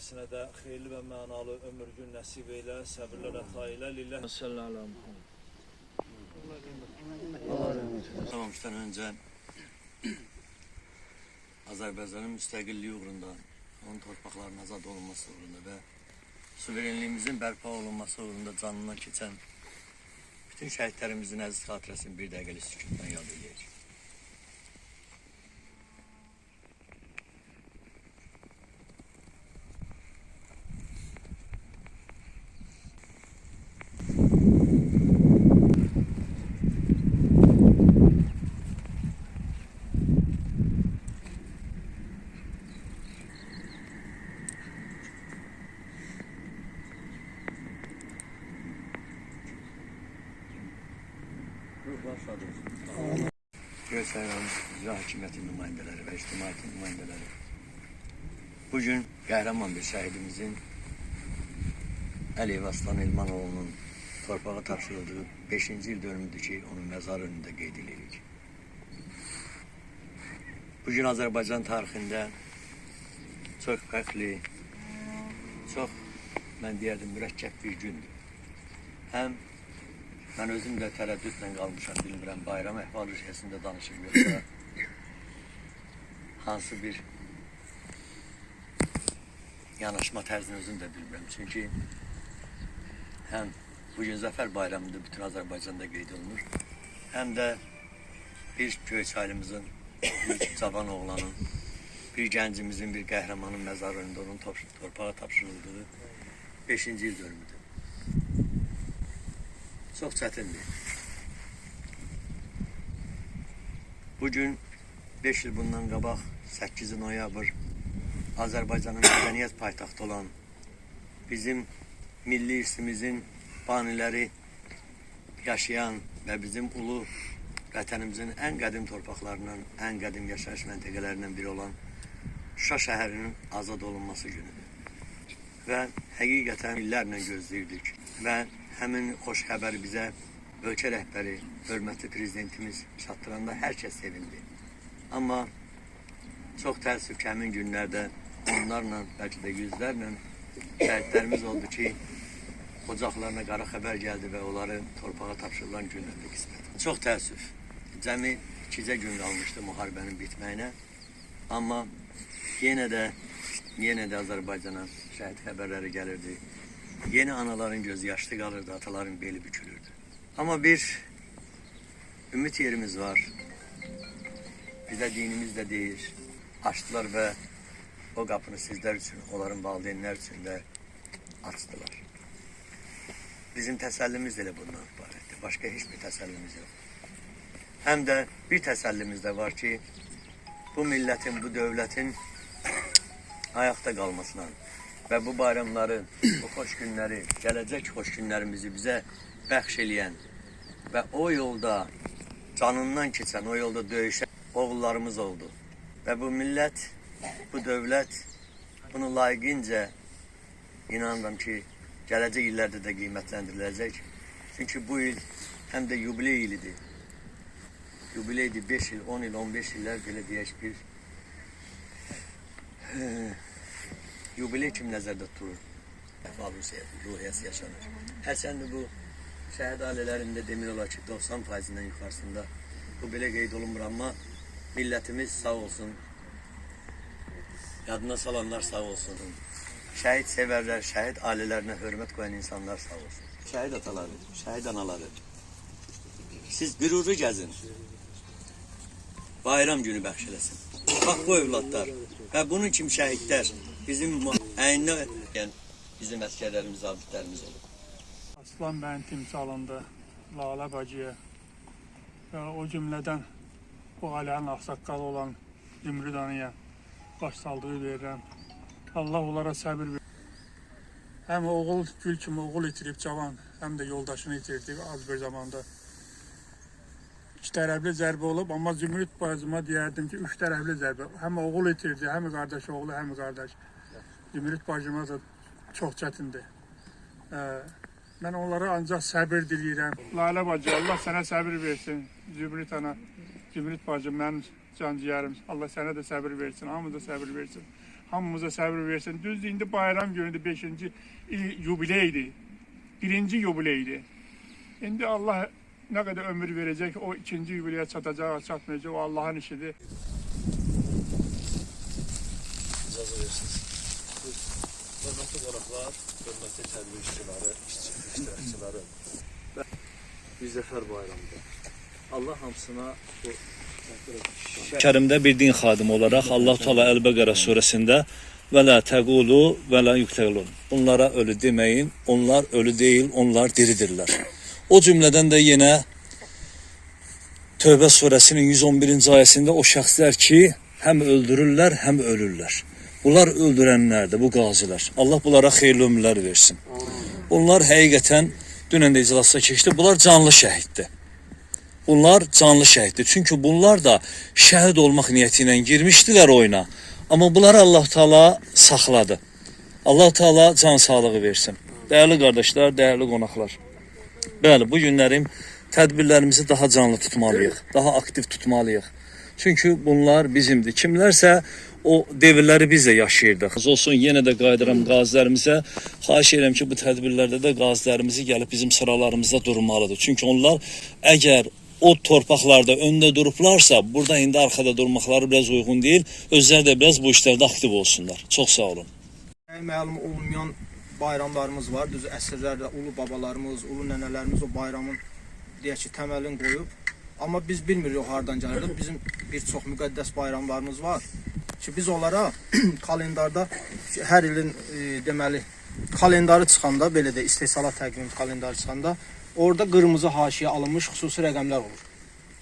ailəsinə də xeyirli və mənalı ömür gün nəsib elə, səbirlər əta elə. Lillah sallallahu Tamamdan önce Azerbaycan'ın müstakilliği uğrunda, onun torpaqlarının azad olunması uğrunda ve suverenliğimizin bərpa olunması uğrunda canından keçən bütün şəhidlərimizin əziz xatirəsini bir dəqiqəlik sükutdan yad edək. Göstərilən icra hakimiyyətin nümayəndələri və ictimaiyyətin nümayəndələri bugün qəhrəman bir şəhidimizin Əliyev Aslan İlmanoğlu'nun torpağa tapşırıldığı 5-ci il dönümüdür ki, onun məzar önündə qeyd edirik. Bugün Azərbaycan tarixində çox fərqli, çox, mən deyərdim, mürəkkəb bir gündür. Həm mən özüm də tərəddüdlə qalmışam, bilmirəm, bayram əhval-ruhiyyəsində danışım yoxsa hansı bir yanaşma tərzini özüm də bilmirəm. Çünki həm bugün Zəfər bayramıdır, bütün Azərbaycanda qeyd olunur, həm də bir Göyçaylımızın, bir cavan oğlanın, bir gəncimizin, bir qəhrəmanın məzar önündə onun torpağa tapşırıldığı 5-ci il dönümüdür. Çox çətindir. Bugün 5 il bundan qabaq 8 noyabr Azərbaycanın mədəniyyət paytaxtı olan bizim milli irsimizin baniləri yaşayan və bizim ulu vətənimizin ən qədim torpaqlarından, ən qədim yaşayış məntəqələrindən biri olan Şuşa şəhərinin azad olunması günüdür. Və həqiqətən illərlə gözləyirdik və həmin xoş xəbəri bizə ölkə rəhbəri, hörmətli prezidentimiz çatdıranda hər kəs sevindi. Amma çox təəssüf ki, həmin günlərdə onlarla, bəlkə də yüzlərlə şəhidlərimiz oldu ki, ocaqlarına qara xəbər gəldi və onları torpağa tapşırılan günlərdə qismət. Çox təəssüf, cəmi 2 gün qalmışdı müharibənin bitməyinə. Amma yenə də Azərbaycana şəhid xəbərləri gəlirdi. Yeni anaların gözü yaşlı qalırdı, ataların beli bükülürdü. Ama bir ümit yerimiz var. Bize dinimiz de deyir. Açtılar ve o qapını sizler için, onların valideynlər için de açtılar. Bizim təsəllimiz elə bundan ibarətdir. Başka hiçbir təsəllimiz yok. Hem de bir təsəllimiz de var ki, bu milletin, bu devletin ayakta kalmasına ve bu bayramları, bu xoş günləri, gələcək xoş günlərimizi bizə bəxş eləyən və o yolda canından keçən, o yolda döyüşən oğullarımız oldu. Və bu millət, bu dövlət bunu layiqincə inanıram ki, gələcək illərdə də qiymətləndiriləcək. Çünki bu il həm də yubiley ilidir. Yubileydir 5 il, 10 il, 15 illər belə deyək bir yubiley kim nəzərdə tutulur? Əhval-ruhiyyəsi yaşanır. Hərçəndə bu şəhid ailələrində demək olar ki, 90%-dən yuxarısında bu belə qeyd olunmur, amma millətimiz sağ olsun, yadına salanlar sağ olsun, şəhid sevərlər, şəhid ailələrinə hörmət qoyan insanlar sağ olsun. Şəhid ataları, şəhid anaları, siz qürurlu gəzin, bayram günü bəxş eləsin. Bax bu övladlar və bunun kimi şəhidlər bizim əyninə bizim əskərlərimiz, zabitlərimiz olur. Aslan bəyin timsalında Lalə bacıya və o cümlədən bu ailənin ağsaqqalı olan Zümrüd anaya başsaldığı verirəm. Allah onlara səbir verir. Həm oğul gül kimi oğul itirib cavan, həm də yoldaşını itirdi az bir zamanda. 2 tərəfli zərbə olub, amma Zümrüd bacıma deyərdim ki, 3 tərəfli zərbə. Həm oğul itirdi, həm qardaş oğlu, həm qardaş. Zümrüd bacıma da çox çətindir. Mən onlara ancaq səbir diləyirəm. Lalə bacı, Allah sənə səbir versin. Zümrüd ana, Zümrüd bacı, mənim can ciyərim. Allah sənə də səbir versin, hamı da səbir versin. hamımıza səbir versin. Düzdür, indi bayram günüdür, 5-ci yubileydi. 1-ci yubileydi. İndi Allah nə qədər ömür verəcək, o 2-ci yubileyə çatacaq, çatmayacaq, o Allahın işidir. İcazə verirsiniz. Hörmətli qonaqlar, hörmətli tədbir iştirakçıları və bir zəfər bayramıdır. Allah hamısına bu Kərimdə bir din xadimi olaraq Allah Teala Əl-Bəqərə surəsində və la təqulu və la yuqtəlun. Onlara ölü deməyin, onlar ölü deyil, onlar diridirlər. O cümlədən də yenə Tövbə surəsinin 111-ci ayəsində o şəxslər ki, həm öldürürlər, həm ölürlər. Bunlar öldürənlərdir, bu qazilər. Allah bunlara xeyirli ömürlər versin. Onlar həqiqətən, dünən də iclasda keçdi, bunlar canlı şəhiddir. Bunlar canlı şəhiddir. Çünki bunlar da şəhid olmaq niyyəti ilə girmişdilər oyuna. Amma bunları Allah Teala saxladı. Allah Teala can sağlığı versin. Dəyərli qardaşlar, dəyərli qonaqlar. Bəli, bu günlərim tədbirlərimizi daha canlı tutmalıyıq, daha aktiv tutmalıyıq. Çünki bunlar bizimdir. Kimlərsə o devirləri biz də yaşayırdıq. Olsun, yenə də qayıdıram qazilərimizə. Xahiş edirəm ki, bu tədbirlərdə də qazilərimizi gəlib bizim sıralarımızda durmalıdır. Çünki onlar əgər o torpaqlarda öndə durublarsa, burada indi arxada durmaqları biraz uyğun deyil. Özləri də biraz bu işlərdə aktiv olsunlar. Çox sağ olun. Məlum olmayan bayramlarımız var. Düz əsrlərdə ulu babalarımız, ulu nənələrimiz o bayramın deyək ki, təməlini qoyub. Amma biz bilmirik o hardan gəlir. Bizim bir çox müqəddəs bayramlarımız var ki, biz onlara kalendarda hər ilin deməli kalendarı çıxanda, belə də istehsalat təqvim kalendarı çıxanda orada qırmızı haşiyə alınmış xüsusi rəqəmlər olur.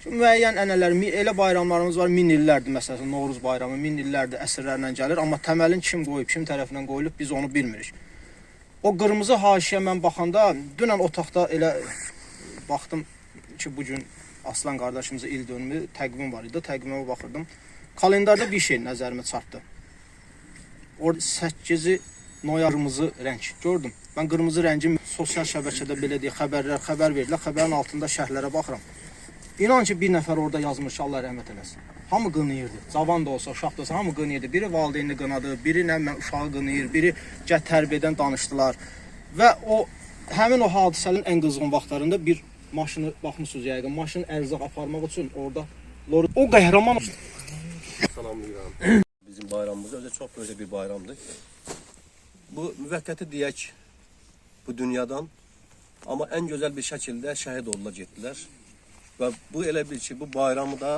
Çünki müəyyən ənələr, elə bayramlarımız var, 1000 illərdir, məsələn, Novruz bayramı 1000 illərdir, əsrlərlə gəlir, amma təməlin kim qoyub, kim tərəfindən qoyulub, biz onu bilmirik. O qırmızı haşiyə mən baxanda, dünən otaqda elə baxdım ki, bugün Aslan qardaşımızın il dönümü təqvim var idi, təqvimə baxırdım. Kalendarda bir şey nəzərimə çarpdı. Orada 8-ci noyabrımızı rəng gördüm. Mən qırmızı rəngim sosial şəbəkədə belə deyək, xəbər verdilər, xəbərin altında şərhlərə baxıram. İnan ki, bir nəfər orada yazmış ki, Allah rəhmət eləsin. Hamı qınayırdı. Cavan da olsa, uşaq da olsa, hamı qınayırdı. Biri valideynini qınadı, biri uşağı qınayır, biri tərbiyədən danışdılar. Və həmin o hadisənin ən qızğın vaxtlarında bir maşını, baxmışsınız yəqin, maşını ərzaq aparmaq üçün orada o qəhrəman Salamlayıram. Bizim bayramımız özü çox gözəl bir bayramdır. Bu müvəqqəti deyək bu dünyadan, amma ən gözəl bir şəkildə şəhid oldular, getdilər. Və bu elə bir ki, bu bayramı da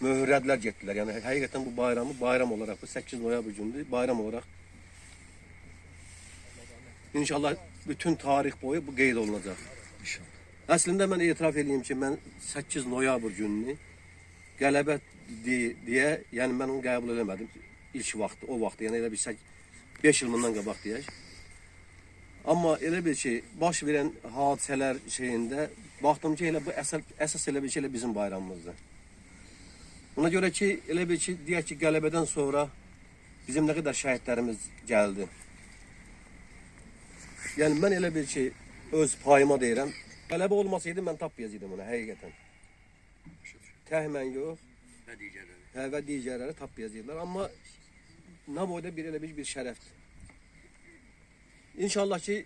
möhürlədilər, getdilər. Yəni həqiqətən bu bayramı bayram olaraq, bu 8 noyabr gündür, bayram olaraq İnşallah bütün tarix boyu bu qeyd olunacaq. Əslində mən etiraf edeyim ki, mən 8 noyabr gününü qələbə deyə, yəni mən onu qəbul edemədim ilk vaxt, o vaxt, yəni elə bir 5 il bundan qabaq deyək. Amma elə bir ki, baş verən hadisələr şeyində baxdım ki, elə bu əsas elə bir ki, elə bizim bayramımızdır. Ona görə ki, elə bir ki, deyək ki, qələbədən sonra bizim nə qədər şəhidlərimiz gəldi. Yəni mən elə bir ki, öz payıma deyirəm, qələbə olmasaydı mən tapmayacaqdım ona, həqiqətən. Təhmən yox. Və digərləri tapmayacaqlar. Amma nə boyda elə bir şərəfdir. İnşallah ki,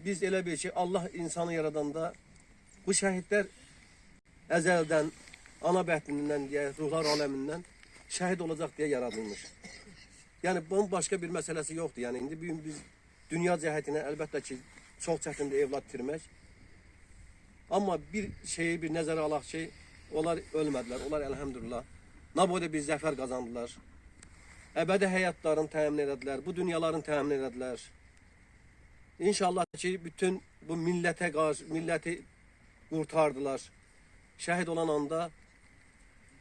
biz elə bir ki, Allah insanı yaradanda bu şəhidlər əzəldən, ana bətnindən, ruhlar aləmindən şəhid olacaq deyə yaradılmış. Yəni, bunun başqa bir məsələsi yoxdur. Yəni, indi bugün biz dünya cəhətinə əlbəttə ki, çox çətindir evlad itirmək. Amma bir şeyi bir nəzərə alaq ki, onlar ölmədilər, onlar əlhəmdülillah nə boyda bir zəfər qazandılar. Əbədi həyatlarını təmin elədilər, bu dünyalarını təmin elədilər. İnşallah ki, bütün bu milləti qurtardılar. Şəhid olan anda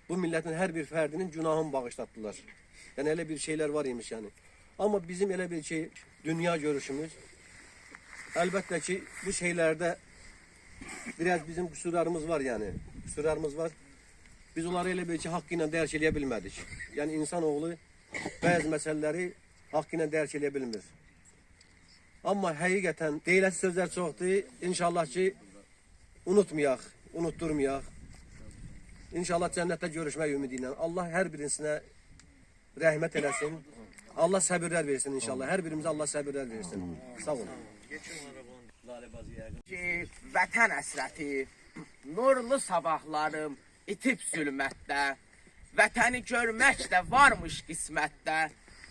bu millətin hər bir fərdinin günahını bağışlatdılar. Yəni, elə bir şeylər var imiş yəni. Amma bizim elə bir ki, dünya görüşümüz, əlbəttə ki, bu şeylərdə biraz bizim qüsurlarımız var yəni. Qüsurlarımız var. Biz onları elə bir ki, haqqı ilə dərk eləyə bilmədik. Yəni, insanoğlu bəzi məsələləri haqqı ilə dərk eləyə bilmir. Amma həqiqətən deyiləsi sözlər çoxdur. İnşallah ki, unutmayaq, unutturmayaq. İnşallah cənnətdə görüşmək ümidi ilə. Allah hər birisinə rəhmət eləsin. Allah səbirlər versin inşallah. Hər birimizə Allah səbirlər versin. Sağ olun. Ki, vətən əsrəti, nurlu sabahlarım itib zülmətdə, vətəni görmək də varmış qismətdə,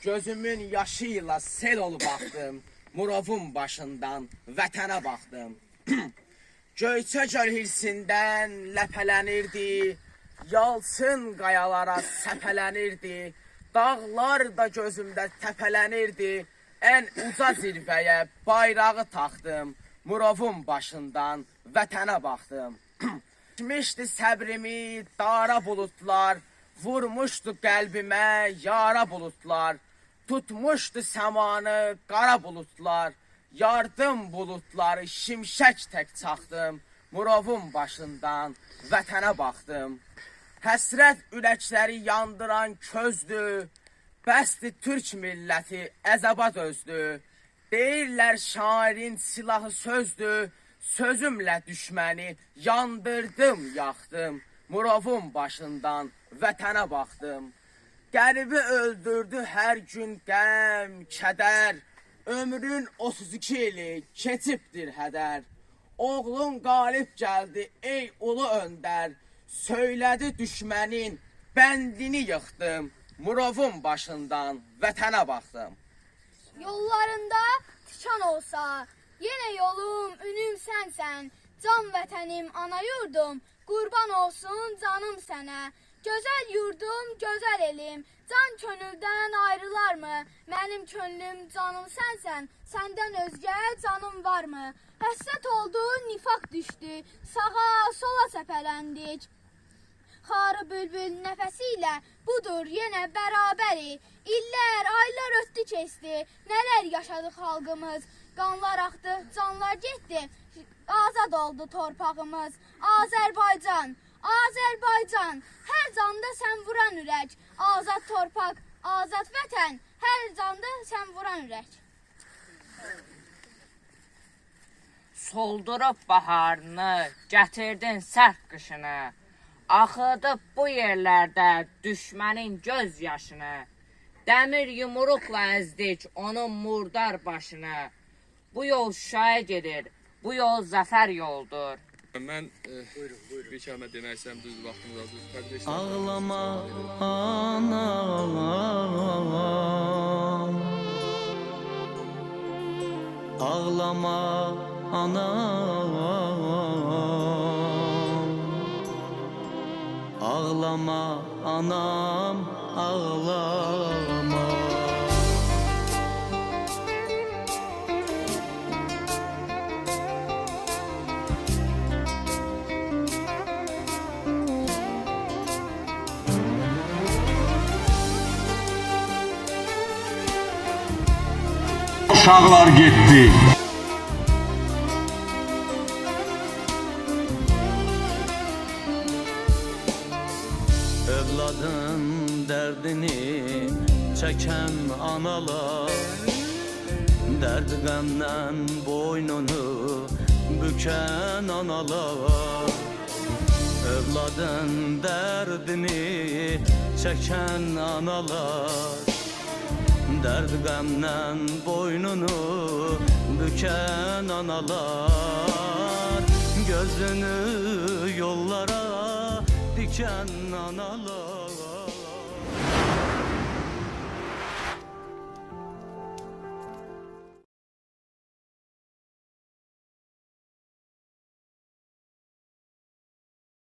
gözümün yaşıyla sel ol baxdım, Murovun başından vətənə baxdım. Göyçə göl hirsindən ləpələnirdi, yalçın qayalara səpələnirdi, dağlar da gözümdə təpələnirdi, ən uca zirvəyə bayrağı taxdım, Murovun başından vətənə baxdım. Düşmüşdü səbrimi dara bulutlar, vurmuşdu qəlbimə yara bulutlar, tutmuşdu səmanı qara bulutlar, yardım bulutları şimşək tək çaxdım, Murovun başından vətənə baxdım. Həsrət ürəkləri yandıran közdür, bəsdi türk milləti əzaba dözdü. Deyirlər şairin silahı sözdür, sözümlə düşməni yandırdım, yaxdım, Murovun başından vətənə baxdım. Qəribi öldürdü hər gün qəm, kədər, ömrün 32 ili keçibdir hədər. Oğlun qalib gəldi ey ulu öndər, söylədi düşmənin bəndini yıxdım, Murovun başından vətənə baxdım. Yollarında tikan olsa, yenə yolum, ünüm sənsən, can vətənim, ana yurdum, qurban olsun canım sənə. Gözəl yurdum, gözəl elim, can könüldən ayrılarmı? Mənim könlüm canım sənsən, səndən özgə canım varmı? Həsrət oldu, nifaq düşdü, sağa, sola səpələndik. Xarı bülbül nəfəsi ilə budur yenə bərabəri. İllər, aylar ötdü keçdi, nələr yaşadı xalqımız. Qanlar axdı, canlar getdi, azad oldu torpağımız. Azərbaycan, Azərbaycan, hər canda sən vuran ürək. Azad torpaq, azad vətən, hər canda sən vuran ürək. Soldurub baharını, gətirdin sərt qışını. Axıdıb bu yerlərdə düşmənin göz yaşını. Dəmir yumruqla əzdik onun murdar başını. Bu yol Şuşaya gedir, bu yol zəfər yoldur. Mən bir kəlmə demək istəyirəm, düz vaxtınız azdır. Qardaşlar, Ağlama anam, ağlama anam, ağlama anam, ağlama. Uşaqlar getdi. Övladın dərdini çəkən analar, dərd qəmdən boynunu bükən analar. Övladın dərdini çəkən analar, dərd qəmdən boynunu bükən analar. Gözünü yollara dikən analar.